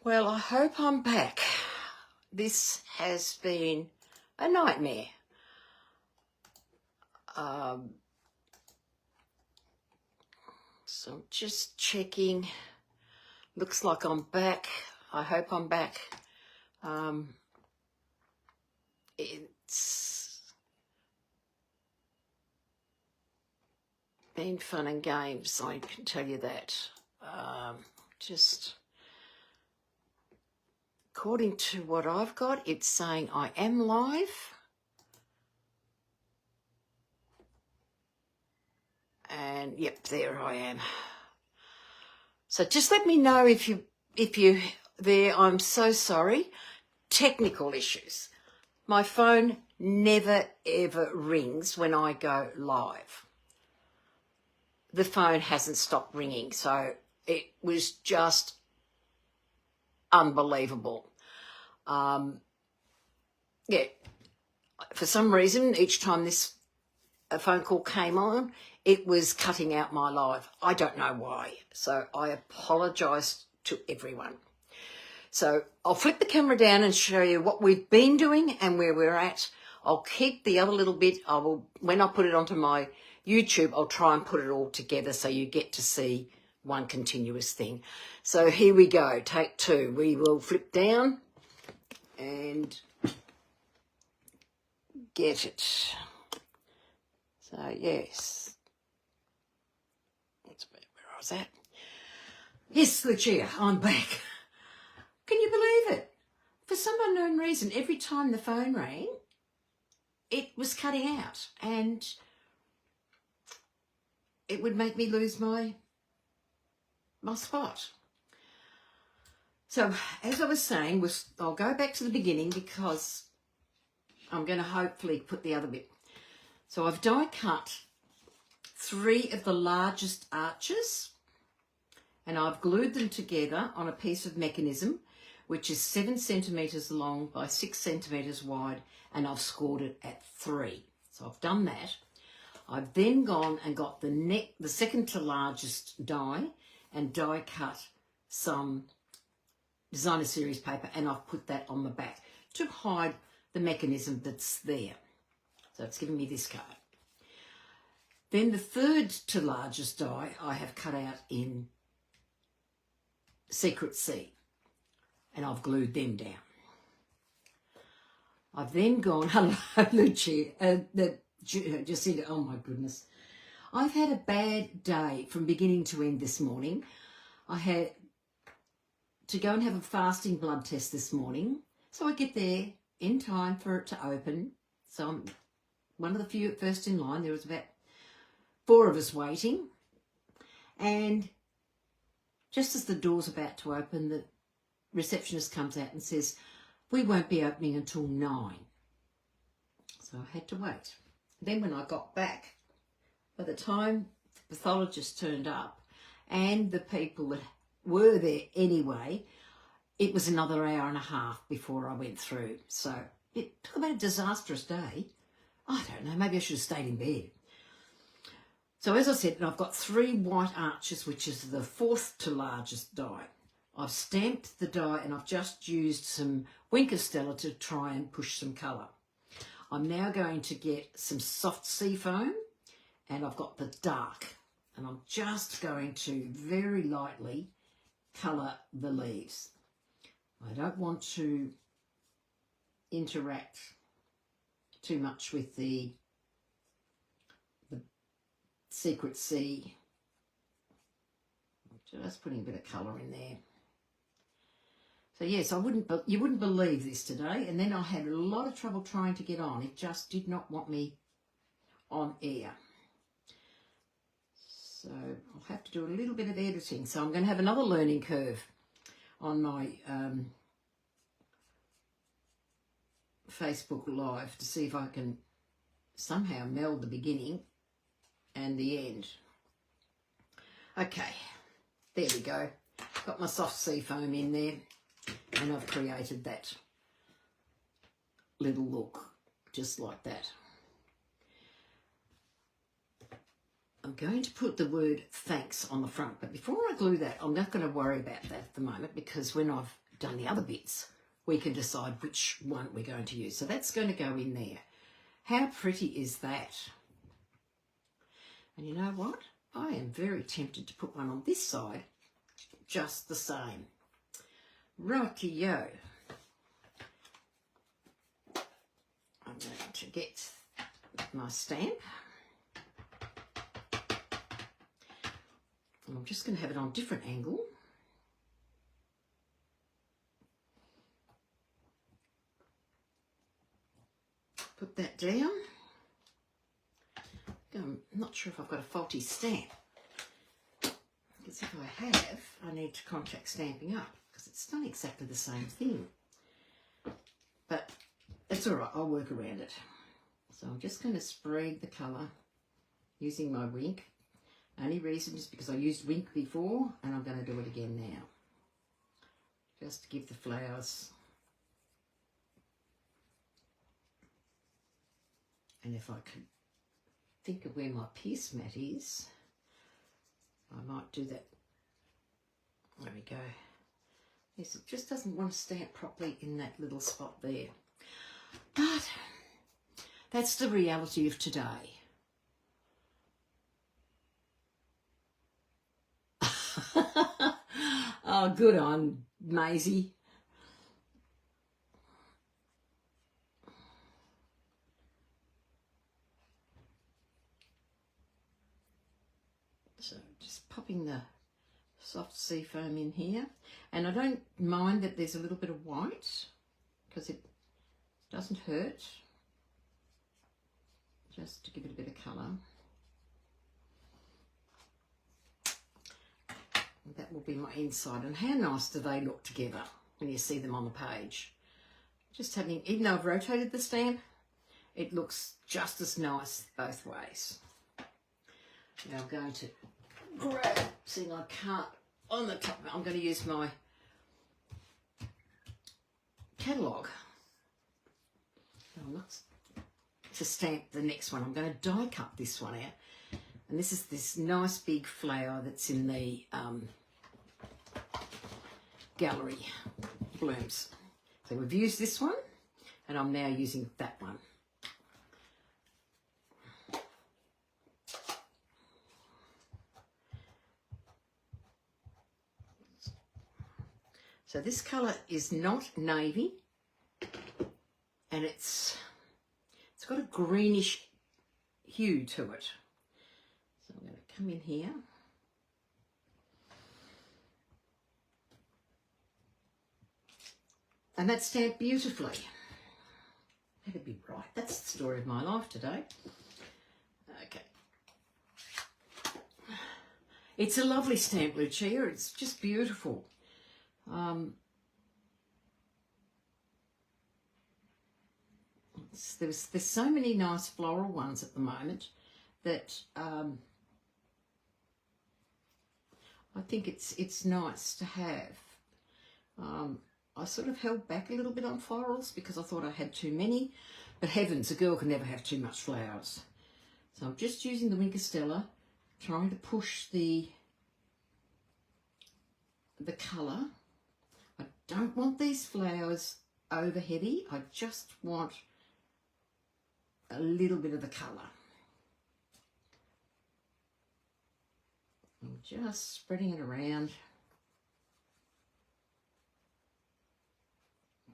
Well, I hope I'm back. This has been a nightmare. So I'm just checking. Looks like I'm back. I hope I'm back. It's been fun and games, I can tell you that. Just according to what I've got, it's saying I am live. And yep, there I am. So just let me know if you there. I'm so sorry. Technical issues. My phone never ever rings when I go live. The phone hasn't stopped ringing, so it was just unbelievable. Yeah, for some reason, each time a phone call came on, it was cutting out my live. I don't know why. So I apologise to everyone. So I'll flip the camera down and show you what we've been doing and where we're at. I'll keep the other little bit. When I put it onto my YouTube, I'll try and put it all together so you get to see one continuous thing. So here we go, take two. We will flip down and get it. So yes, that's where I was at. Yes, Lucia, I'm back. Can you believe it? For some unknown reason, every time the phone rang, it was cutting out and it would make me lose my spot. So as I was saying, I'll go back to the beginning because I'm going to hopefully put the other bit. So I've die cut 3 of the largest arches and I've glued them together on a piece of mechanism which is 7 centimetres long by 6 centimetres wide, and I've scored it at 3. So I've done that. I've then gone and got the second to largest die and die cut some designer series paper, and I've put that on the back to hide the mechanism that's there. So it's giving me this card. Then the third to largest die I have cut out in Secret Sea, and I've glued them down. I've then gone, hello Lucia, Jacinda, oh my goodness. I've had a bad day from beginning to end this morning. I had to go and have a fasting blood test this morning. So I get there in time for it to open. So I'm one of the few at first in line. There was about 4 of us waiting. And just as the door's about to open, the receptionist comes out and says, we won't be opening until 9. So I had to wait. Then when I got back, by the time the pathologist turned up and the people that were there anyway, it was another hour and a half before I went through. So it took about a disastrous day. I don't know, maybe I should have stayed in bed. So as I said, I've got 3 white arches, which is the 4th to largest die. I've stamped the die and I've just used some Wink of Stella to try and push some colour. I'm now going to get some soft sea foam and I've got the dark, and I'm just going to very lightly colour the leaves. I don't want to interact too much with the Secret Sea. Just putting a bit of colour in there. So yes, you wouldn't believe this today, and then I had a lot of trouble trying to get on. It just did not want me on air. So I'll have to do a little bit of editing. So I'm going to have another learning curve on my Facebook Live to see if I can somehow meld the beginning and the end. Okay, there we go. Got my soft sea foam in there, and I've created that little look just like that. I'm going to put the word thanks on the front, but before I glue that, I'm not going to worry about that at the moment, because when I've done the other bits, we can decide which one we're going to use. So that's going to go in there. How pretty is that? And you know what? I am very tempted to put one on this side just the same. Righty-o. I'm going to get my stamp. And I'm just going to have it on a different angle. Put that down. I'm not sure if I've got a faulty stamp. Because if I have, I need to contact Stampin' Up, because it's not exactly the same thing. But it's all right, I'll work around it. So I'm just going to spread the colour using my Wink. Only reason is because I used Wink before, and I'm going to do it again now. Just to give the flowers. And if I could think of where my piece mat is, I might do that. There we go. Yes, it just doesn't want to stamp properly in that little spot there. But that's the reality of today. Oh, good on Maisie. So just popping the soft sea foam in here. And I don't mind that there's a little bit of white because it doesn't hurt. Just to give it a bit of colour. And that will be my inside. And how nice do they look together when you see them on the page. Just having, even though I've rotated the stamp, it looks just as nice both ways. Now I'm going to grab, seeing I can't, on the top, I'm going to use my catalogue. I'm not to stamp the next one. I'm going to die cut this one out. And this is this nice big flower that's in the gallery blooms. So we've used this one, and I'm now using that one. So this colour is not navy, and it's got a greenish hue to it. So I'm going to come in here. And that's stamped beautifully. That'd be right. That's the story of my life today. Okay. It's a lovely stamp, Lucia. It's just beautiful. There's so many nice floral ones at the moment that I think it's nice to have. I sort of held back a little bit on florals because I thought I had too many, but heavens, a girl can never have too much flowers. So I'm just using the Wink of Stella, trying to push the colour. I don't want these flowers over heavy. I just want a little bit of the colour. I'm just spreading it around,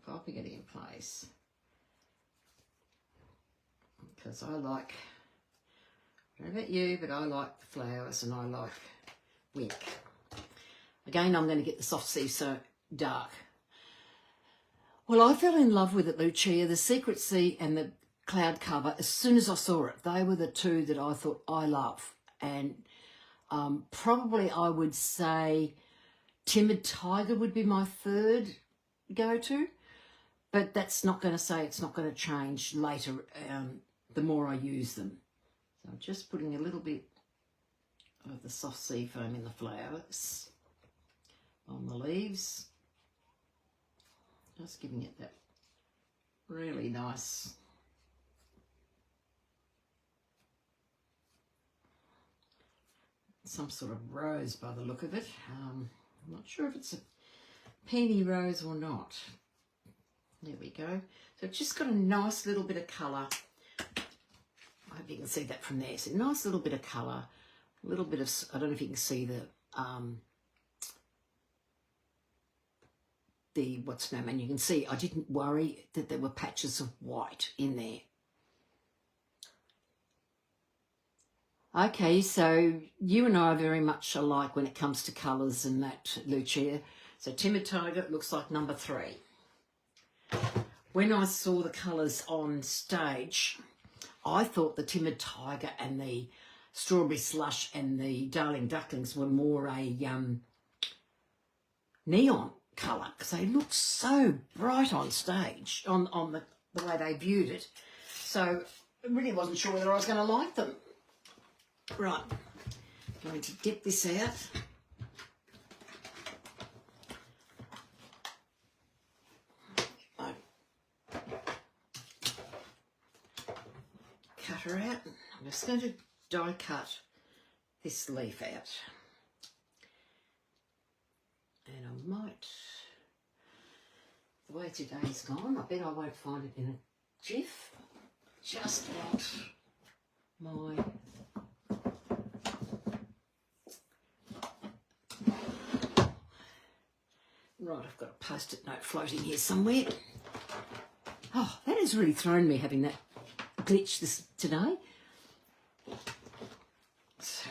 popping it in place, because I like, I don't know about you, but I like the flowers and I like Wink. Again, I'm going to get the Soft Sea So Dark. Well, I fell in love with it, Lucia, the Secret Sea and the Cloud Cover. As soon as I saw it, they were the two that I thought I love. And probably I would say Timid Tiger would be my third go-to. But that's not going to say it's not going to change later the more I use them. So I'm just putting a little bit of the soft sea foam in the flowers, on the leaves. Just giving it that really nice some sort of rose by the look of it. I'm not sure if it's a Peony rose or not. There we go. So it's just got a nice little bit of colour. I hope you can see that from there. So nice little bit of colour, a little bit of, I don't know if you can see the what's name, and you can see I didn't worry that there were patches of white in there. Okay, so you and I are very much alike when it comes to colours and that, Lucia. So Timid Tiger looks like number 3. When I saw the colours on stage, I thought the Timid Tiger and the Strawberry Slush and the Darling Ducklings were more a neon colour, because they looked so bright on stage, on the way they viewed it. So I really wasn't sure whether I was going to like them. Right, I'm going to dip this out. Cut her out. I'm just going to die cut this leaf out. And I might, the way today's gone, I bet I won't find it in a jiff. Just want my right, I've got a post-it note floating here somewhere. Oh, that has really thrown me, having that glitch today. So,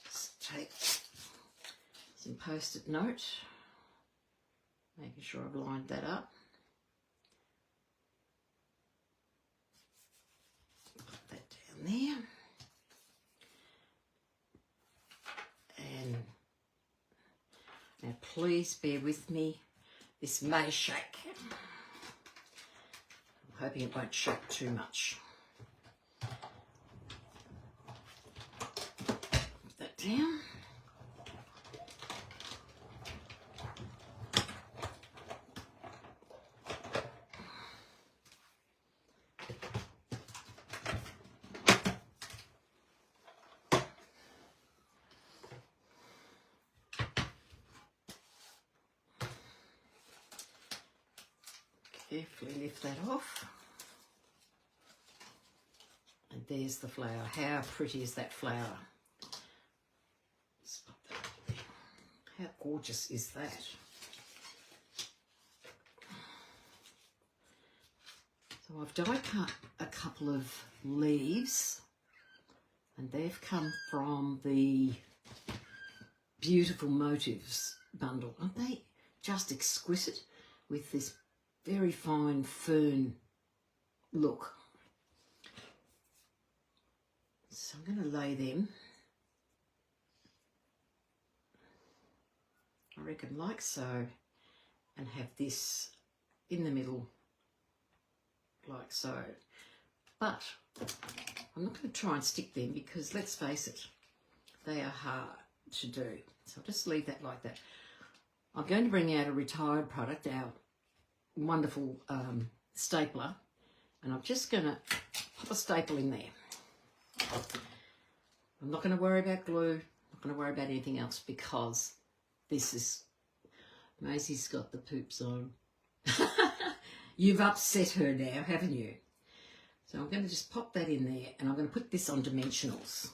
just take some post-it note, making sure I've lined that up. Put that down there. And now please bear with me. This may shake. I'm hoping it won't shake too much. Put that down. Carefully lift that off. And there's the flower. How pretty is that flower? Just put that there. How gorgeous is that? So I've die cut a couple of leaves, and they've come from the Beautiful Motives bundle. Aren't they just exquisite with this very fine fern look? So I'm going to lay them, I reckon, like so, and have this in the middle like so. But I'm not going to try and stick them, because let's face it, they are hard to do. So I'll just leave that like that. I'm going to bring out a retired product, our wonderful stapler, and I'm just going to pop a staple in there. I'm not going to worry about glue, not going to worry about anything else, because this is, Maisie's got the poops on. You've upset her now, haven't you? So I'm going to just pop that in there, and I'm going to put this on dimensionals.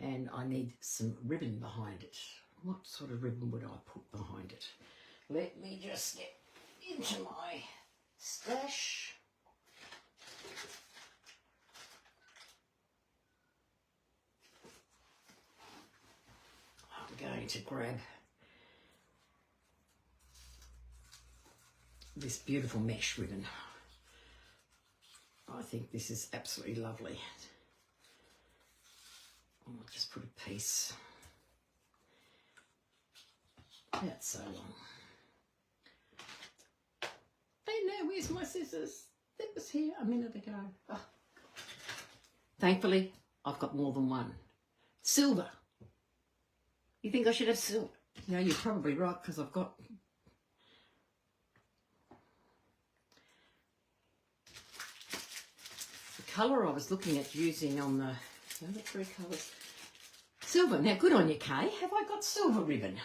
And I need some ribbon behind it. What sort of ribbon would I put behind it? Let me just get into my stash. I'm going to grab this beautiful mesh ribbon. I think this is absolutely lovely. I'll just put a piece. That's so long. Hey, now where's my scissors? That was here a minute ago. Oh. Thankfully, I've got more than one. Silver. You think I should have silver? No, you're probably right, because I've got... The colour I was looking at using on the other 3 colours, Silver. Now, good on you, Kay. Have I got silver ribbon?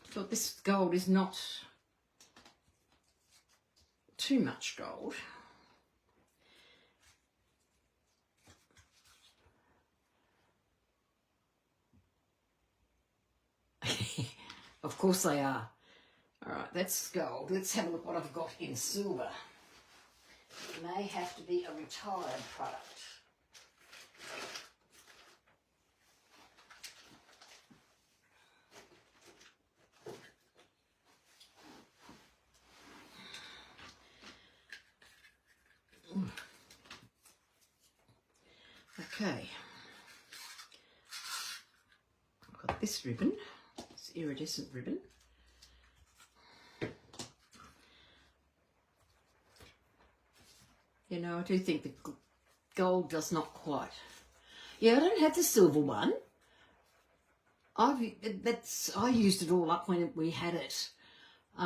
Thought this gold is not too much gold. Of course they are. All right, that's gold. Let's have a look what I've got in silver. It may have to be a retired product. Okay. I've got this ribbon. It's iridescent ribbon. You know, I do think the gold does not quite. Yeah, I don't have the silver one. I used it all up when we had it. So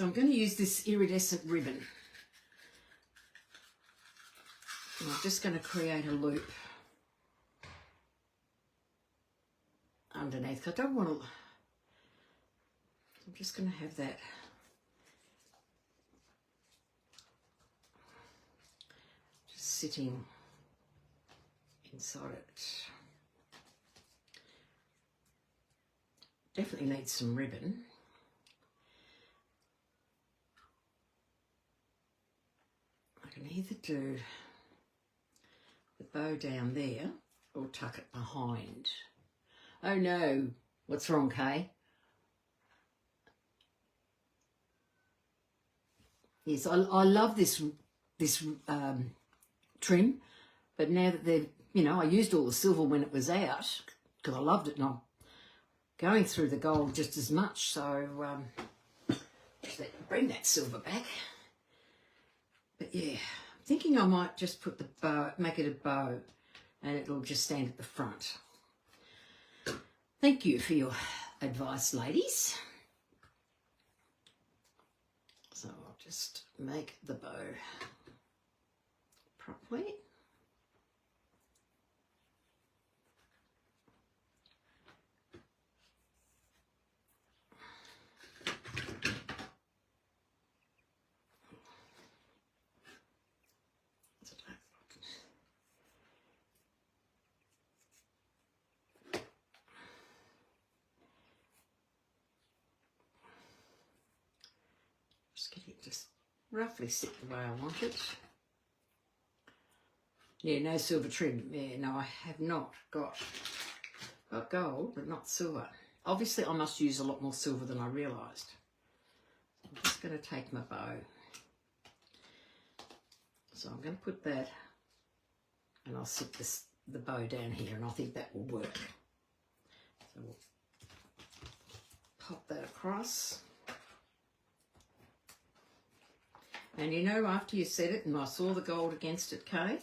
I'm going to use this iridescent ribbon. And I'm just going to create a loop underneath. I don't want to. I'm just going to have that. Sitting inside it. Definitely needs some ribbon. I can either do the bow down there or tuck it behind. Oh no, what's wrong, Kay? Yes, I love this trim, but now that they've, you know, I used all the silver when it was out because I loved it, and I'm going through the gold just as much, so just bring that silver back. But yeah, I'm thinking I might just put the bow, make it a bow, and it'll just stand at the front. Thank you for your advice, ladies. So I'll just make the bow properly. Just get it just roughly sit the way I want it. Yeah, no silver trim. Yeah, no, I have not got gold, but not silver. Obviously, I must use a lot more silver than I realised. I'm just going to take my bow. So I'm going to put that, and I'll sit the bow down here, and I think that will work. So we'll pop that across. And you know, after you set it, and I saw the gold against it, Kay,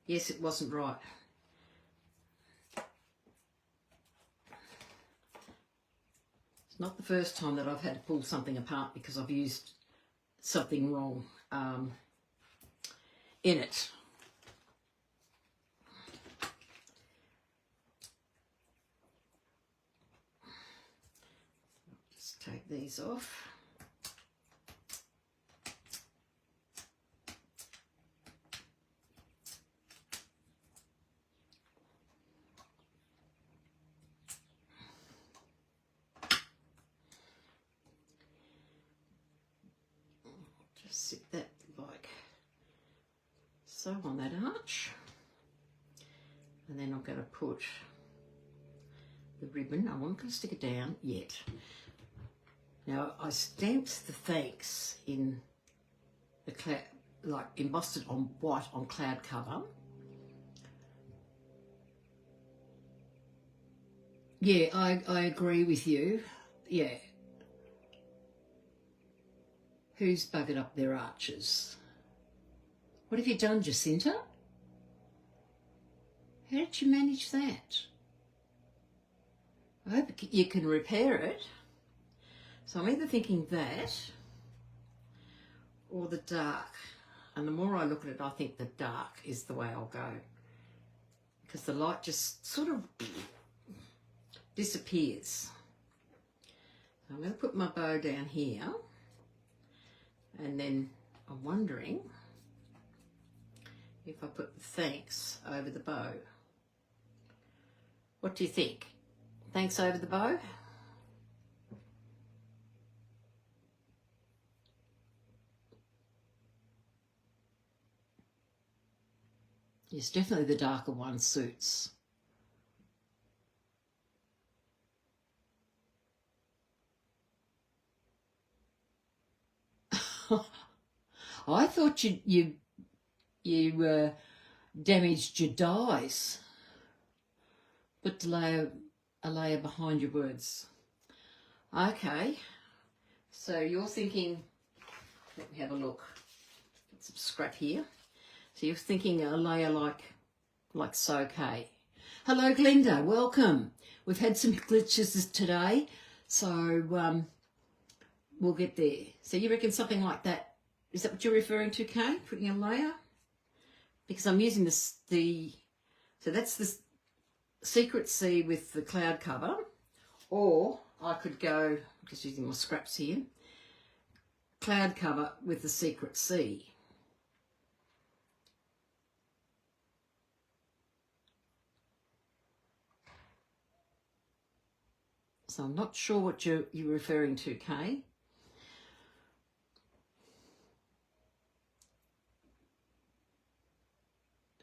yes, it wasn't right. It's not the first time that I've had to pull something apart because I've used something wrong in it. Just take these off. Sit that like so on that arch, and then I'm going to put the ribbon. I'm not going to stick it down yet. Now I stamped the thanks in the cloud, like embossed it on white on cloud cover. Yeah, I agree with you. Yeah. Who's buggered up their arches? What have you done, Jacinta? How did you manage that? I hope you can repair it. So I'm either thinking that or the dark. And the more I look at it, I think the dark is the way I'll go. Because the light just sort of disappears. So I'm going to put my bow down here. And then I'm wondering if I put the thanks over the bow. What do you think? Thanks over the bow? Yes, definitely the darker one suits. I thought you damaged your dies. Put a layer behind your words. Okay, so you're thinking, let me have a look. Get some scrap here. So you're thinking a layer like so, okay. Hello, Glinda, welcome. We've had some glitches today, so we'll get there. So you reckon something like that, is that what you're referring to, Kay? Putting a layer? Because I'm using so that's the Secret Sea with the cloud cover, or I could go, I'm just using my scraps here, cloud cover with the Secret Sea. So I'm not sure what you're referring to, Kay.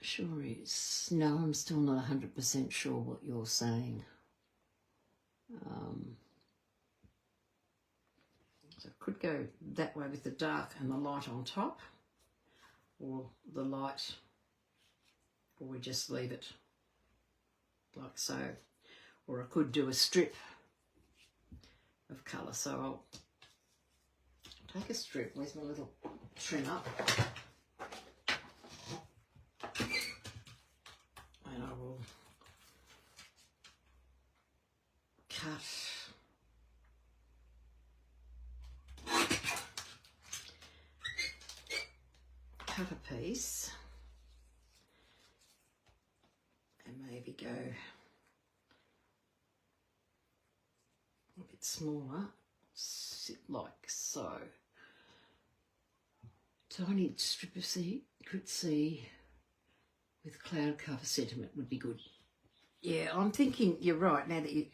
Sure is. No, I'm still not 100% sure what you're saying. So it could go that way with the dark and the light on top, or the light, or we just leave it like so. Or I could do a strip of colour. So I'll take a strip. Where's my little trimmer? And I will cut a piece and maybe go a bit smaller, sit like so. Tiny strip of Secret Sea with cloud cover sentiment would be good. Yeah, I'm thinking you're right now that you're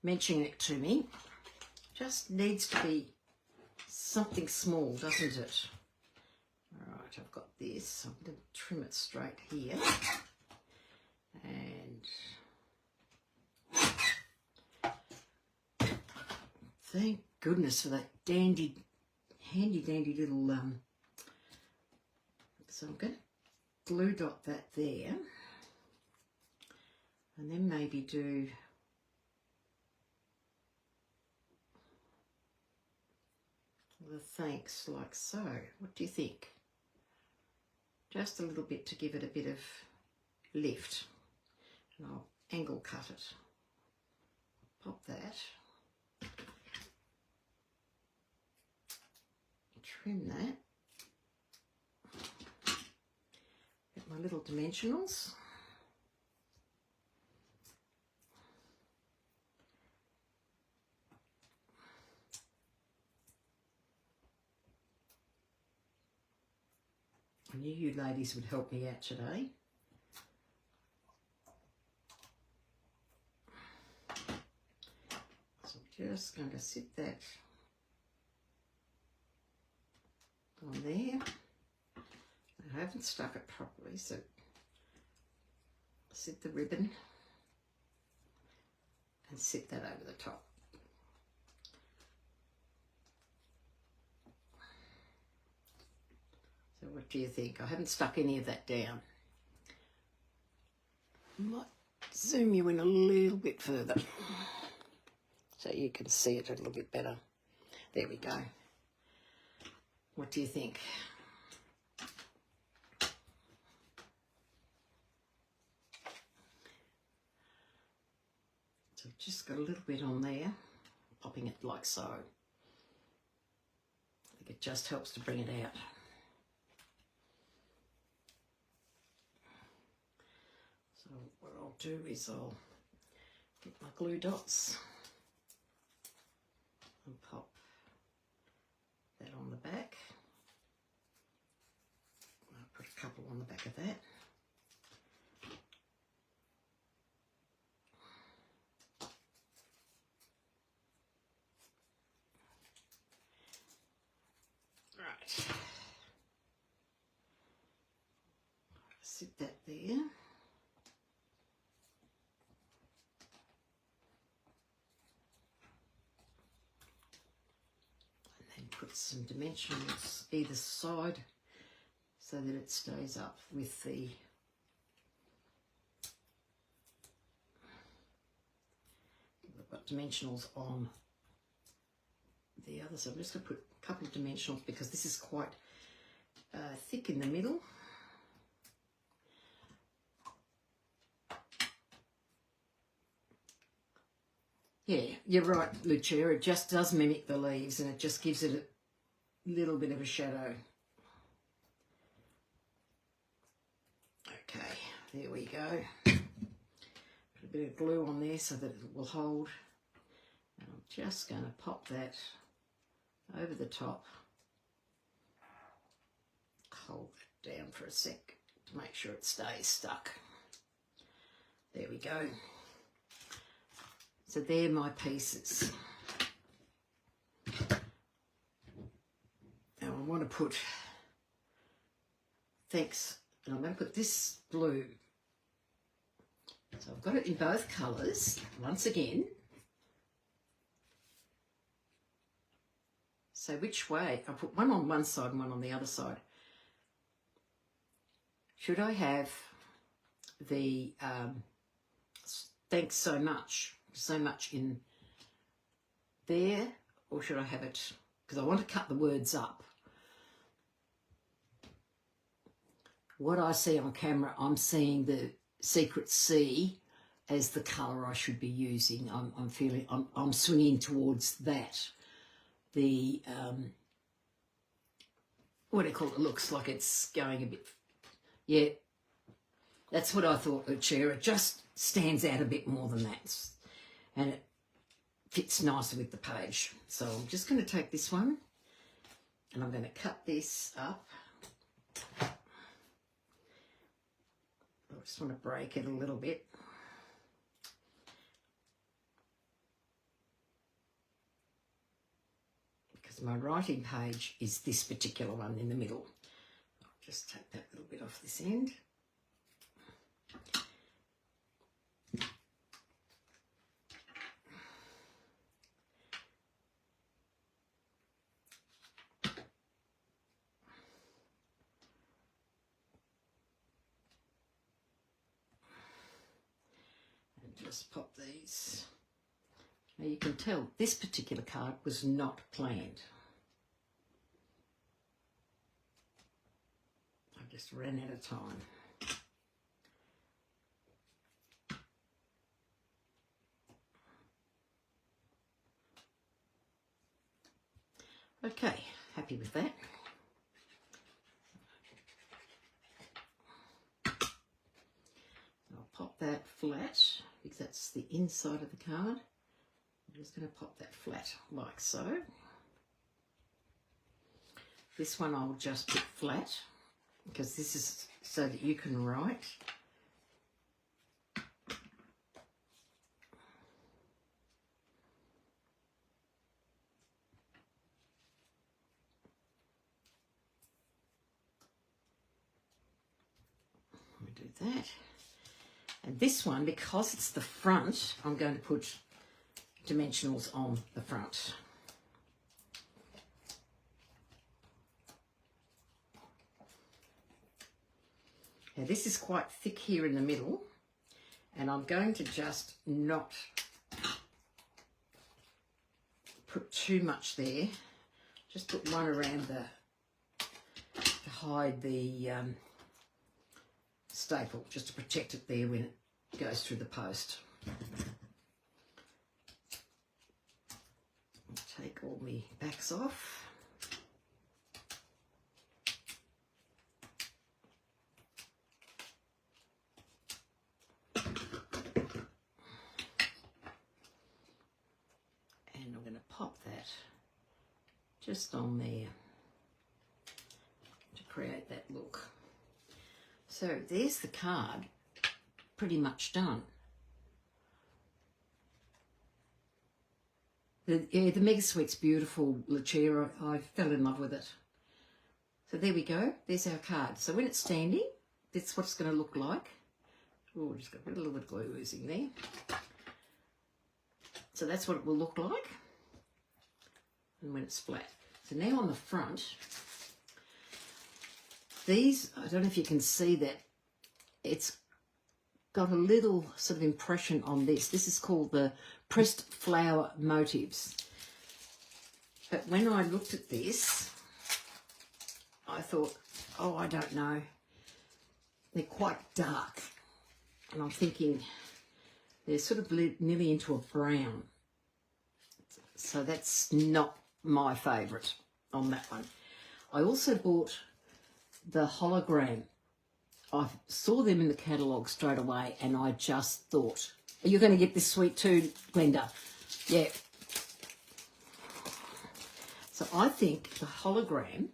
mentioning it to me. Just needs to be something small, doesn't it? All right, I've got this. I'm going to trim it straight here. And thank goodness for that handy dandy little so I'm going to glue dot that there, and then maybe do the thanks like so. What do you think? Just a little bit to give it a bit of lift, and I'll angle cut it. Pop that, trim that. Get my little dimensionals. I knew you ladies would help me out today. So I'm just going to sit that on there. I haven't stuck it properly, so sit the ribbon and sit that over the top. So what do you think? I haven't stuck any of that down. I might zoom you in a little bit further so you can see it a little bit better. There we go. What do you think? So I've just got a little bit on there, popping it like so. I think it just helps to bring it out. what I'll do is I'll get my glue dots and pop that on the back. I'll put a couple on the back of that. Right. Sit that there. And then put some dimensionals either side so that it stays up with the I've got dimensionals on the other side. I'm just going to put a couple of dimensionals because this is quite thick in the middle. Yeah, you're right, Lucia. It just does mimic the leaves and it just gives it a little bit of a shadow. Okay, there we go. Put a bit of glue on there so that it will hold. And I'm just going to pop that over the top. Hold it down for a sec to make sure it stays stuck. There we go. So they're my pieces. Now I want to put, thanks, and I'm going to put this blue. So I've got it in both colours, once again. So which way? I'll put one on one side and one on the other side. Should I have the thanks so much in there, or should I have it, because I want to cut the words up. What I see on camera, I'm seeing the secret C as the colour I should be using. I'm swinging towards that. The what do you call it? Looks like it's going a bit. Yeah, that's what I thought, Lucia. It just stands out a bit more than that, and it fits nicer with the page. So I'm just going to take this one, and I'm going to cut this up. I just want to break it a little bit. Because my writing page is this particular one in the middle. I'll just take that little bit off this end. Just pop these. Now you can tell this particular card was not planned. I just ran out of time. Okay, happy with that. I'll pop that flat, because that's the inside of the card. I'm just going to pop that flat like so. This one I'll just put flat, because this is so that you can write. We do that. And this one, because it's the front, I'm going to put dimensionals on the front. Now this is quite thick here in the middle, and I'm going to just not put too much there. Just put one around to hide the staple, just to protect it there when it goes through the post. I'll take all my backs off. just on there to create that look. So there's the card, pretty much done. The Mega Sweet's beautiful, Lucia. I fell in love with it. So there we go. There's our card. So when it's standing, that's what it's going to look like. Oh, just got a little bit of glue oozing there. So that's what it will look like. And when it's flat. So now on the front, these, I don't know if you can see that, it's got a little sort of impression on this. This is called the Pressed Flower Motifs. But when I looked at this, I thought, oh, I don't know. They're quite dark. And I'm thinking they're sort of nearly into a brown. So that's not my favourite on that one. I also bought the hologram. I saw them in the catalogue straight away and I just thought, are you going to get this sweet too, Glenda? Yeah. So I think the hologram,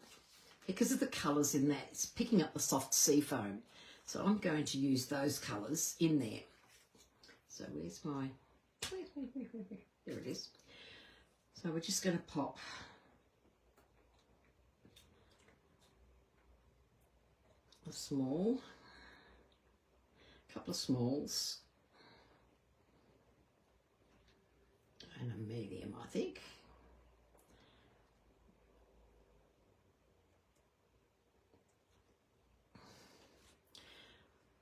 because of the colours in that, it's picking up the soft sea foam. So I'm going to use those colours in there. So where's my... There it is. So we're just going to pop a couple of smalls, and a medium, I think.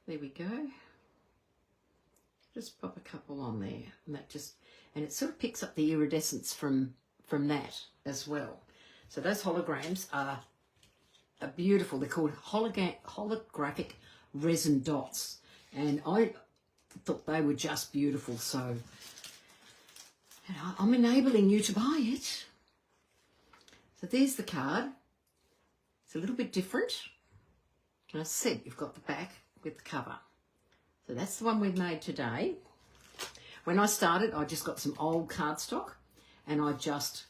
There we go. Just pop a couple on there, and that just, and it sort of picks up the iridescence from that as well. So those holograms are beautiful. They're called holographic resin dots, and I thought they were just beautiful. So I'm enabling you to buy it. So there's the card. It's a little bit different. And I said you've got the back with the cover. So that's the one we've made today. When I started, I just got some old cardstock, and I just,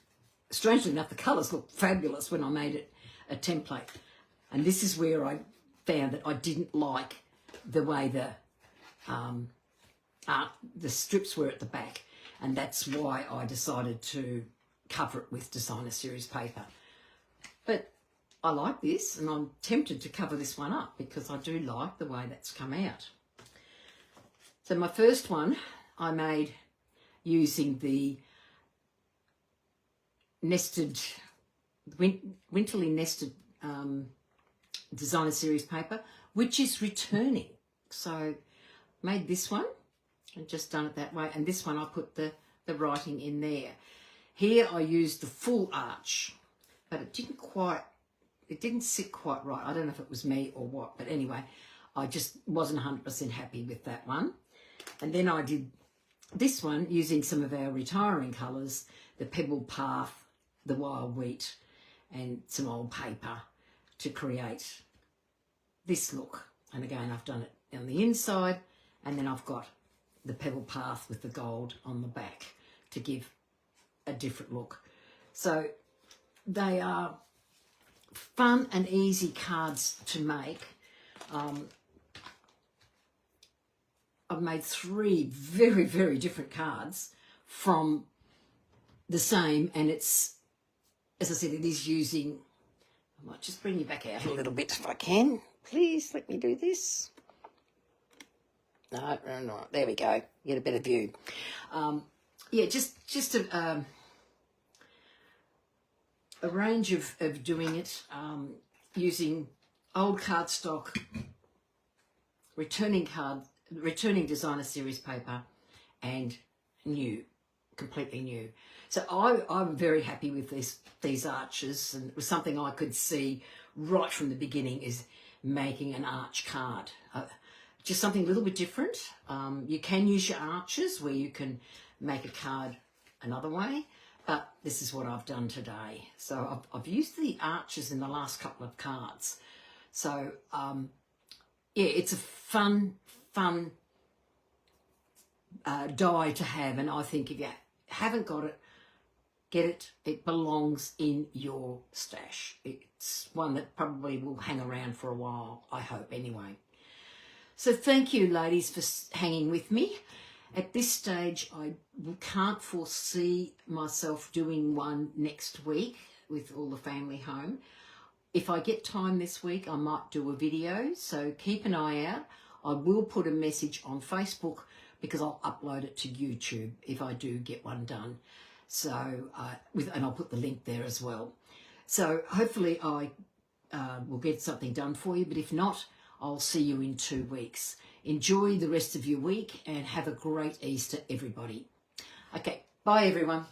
strangely enough, the colours looked fabulous when I made it a template. And this is where I found that I didn't like the way the strips were at the back, and that's why I decided to cover it with designer series paper. But I like this, and I'm tempted to cover this one up because I do like the way that's come out. So my first one I made using the winterly nested designer series paper, which is returning. So made this one and just done it that way, and this one I put the writing in there. Here I used the full arch, but it didn't sit quite right. I don't know if it was me or what, but anyway, I just wasn't 100% happy with that one. And then I did this one using some of our retiring colours, the Pebble Path, the Wild Wheat, and some old paper to create this look. And again, I've done it on the inside, and then I've got the Pebble Path with the gold on the back to give a different look. So they are fun and easy cards to make. I've made 3 very, very different cards from the same, and it's, as I said, it is using, I might just bring you back out a little bit if I can. Please let me do this. No, there we go. Get a better view. Yeah, just a range of doing it, using old cardstock, returning designer series paper, and new, completely new. So I'm very happy with these arches, and it was something I could see right from the beginning, is making an arch card. Just something a little bit different. You can use your arches where you can make a card another way, but this is what I've done today. So I've used the arches in the last couple of cards. So yeah, it's a fun die to have, and I think if you haven't got it, get it. It belongs in your stash. It's one that probably will hang around for a while, I hope, anyway. So thank you, ladies, for hanging with me. At this stage, I can't foresee myself doing one next week with all the family home. If I get time this week, I might do a video, so keep an eye out. I will put a message on Facebook because I'll upload it to YouTube if I do get one done. So, and I'll put the link there as well. So hopefully I will get something done for you, but if not, I'll see you in 2 weeks. Enjoy the rest of your week and have a great Easter, everybody. Okay, bye everyone.